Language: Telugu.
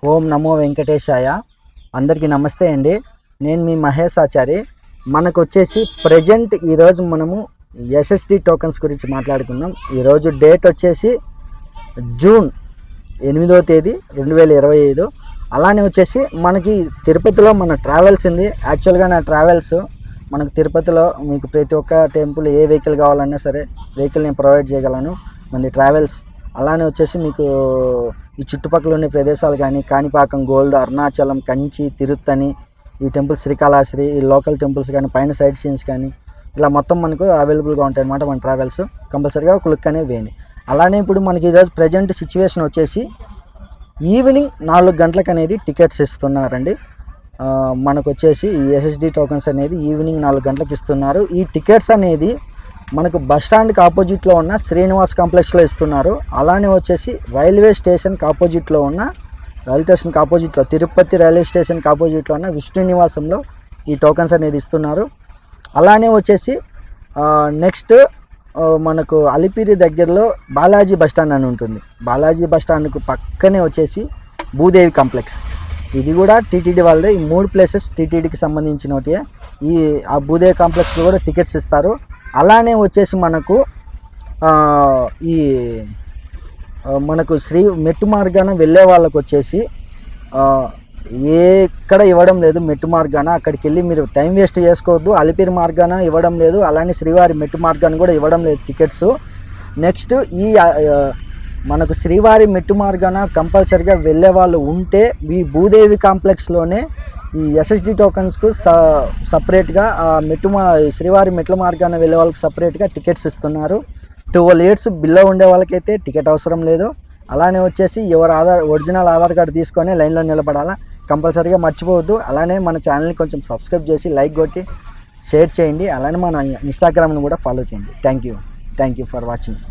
ఓం నమో వెంకటేశాయ. అందరికీ నమస్తే అండి. నేను మీ మహేష్ ఆచారి. మనకు వచ్చేసి ప్రజెంట్ ఈరోజు మనము ఎస్ఎస్డి టోకన్స్ గురించి మాట్లాడుకుందాం. ఈరోజు డేట్ వచ్చేసి జూన్ 8వ తేదీ 2025. అలానే వచ్చేసి మనకి తిరుపతిలో మన ట్రావెల్స్ ఉంది. యాక్చువల్గా నా ట్రావెల్స్ మనకు తిరుపతిలో మీకు ప్రతి ఒక్క టెంపుల్ ఏ వెహికల్ కావాలన్నా సరే వెహికల్ నేను ప్రొవైడ్ చేయగలను. మనది ట్రావెల్స్. అలానే వచ్చేసి మీకు ఈ చుట్టుపక్కల ఉండే ప్రదేశాలు కానీ కాణిపాకం, గోల్డ్, అరుణాచలం, కంచి, తిరుత్తని, ఈ టెంపుల్స్, శ్రీకాళహస్తి, ఈ లోకల్ టెంపుల్స్ కానీ పైన సైడ్ సీన్స్ కానీ ఇలా మొత్తం మనకు అవైలబుల్గా ఉంటాయి అన్నమాట. మన ట్రావెల్స్ కంపల్సరీగా ఒక లుక్ అనేది వేయండి. అలానే ఇప్పుడు మనకి ఈరోజు ప్రజెంట్ సిచ్యువేషన్ వచ్చేసి ఈవినింగ్ 4 గంటలకు అనేది టికెట్స్ ఇస్తున్నారండి. మనకు వచ్చేసి ఈ ఎస్ఎస్డి టోకన్స్ అనేది ఈవినింగ్ 4 గంటలకు ఇస్తున్నారు. ఈ టికెట్స్ అనేది మనకు బస్ స్టాండ్కి ఆపోజిట్లో ఉన్న శ్రీనివాస్ కాంప్లెక్స్లో ఇస్తున్నారు. అలానే వచ్చేసి రైల్వే స్టేషన్కి ఆపోజిట్లో ఉన్న తిరుపతి రైల్వే స్టేషన్కి ఆపోజిట్లో ఉన్న విష్ణు నివాసంలో ఈ టోకన్స్ అనేది ఇస్తున్నారు. అలానే వచ్చేసి నెక్స్ట్ మనకు అలిపిరి దగ్గరలో బాలాజీ బస్ స్టాండ్ అని ఉంటుంది. బాలాజీ బస్ స్టాండ్కు పక్కనే వచ్చేసి భూదేవి కాంప్లెక్స్, ఇది కూడా టీటీడీ వాళ్ళదే. ఈ 3 ప్లేసెస్ టీటీడీకి సంబంధించినవి. ఆ భూదేవి కాంప్లెక్స్లో కూడా టికెట్స్ ఇస్తారు. అలానే వచ్చేసి మనకు మనకు మెట్టు మార్గాన వెళ్ళే వాళ్ళకు వచ్చేసి ఎక్కడ ఇవ్వడం లేదు. మెట్టు మార్గాన అక్కడికి వెళ్ళి మీరు టైం వేస్ట్ చేసుకోవద్దు. అలిపిరి మార్గాన ఇవ్వడం లేదు. అలానే శ్రీవారి మెట్టు మార్గాన కూడా ఇవ్వడం లేదు టికెట్స్. నెక్స్ట్ మనకు శ్రీవారి మెట్టు మార్గాన కంపల్సరిగా వెళ్ళే వాళ్ళు ఉంటే ఈ భూదేవి కాంప్లెక్స్లోనే ఈ ఎస్ఎస్డి టోకన్స్కు సపరేట్గా శ్రీవారి మెట్ల మార్గాన వెళ్ళే వాళ్ళకి సపరేట్గా టికెట్స్ ఇస్తున్నారు. 12 years బిల్లో ఉండే వాళ్ళకైతే టికెట్ అవసరం లేదు. అలానే వచ్చేసి ఒరిజినల్ ఆధార్ కార్డు తీసుకొని లైన్లో నిలబడాలా. కంపల్సరీగా మర్చిపోవద్దు. అలానే మన ఛానల్ని కొంచెం సబ్స్క్రైబ్ చేసి లైక్ కొట్టి షేర్ చేయండి. అలానే మన ఇన్స్టాగ్రామ్ని కూడా ఫాలో చేయండి. Thank you for watching.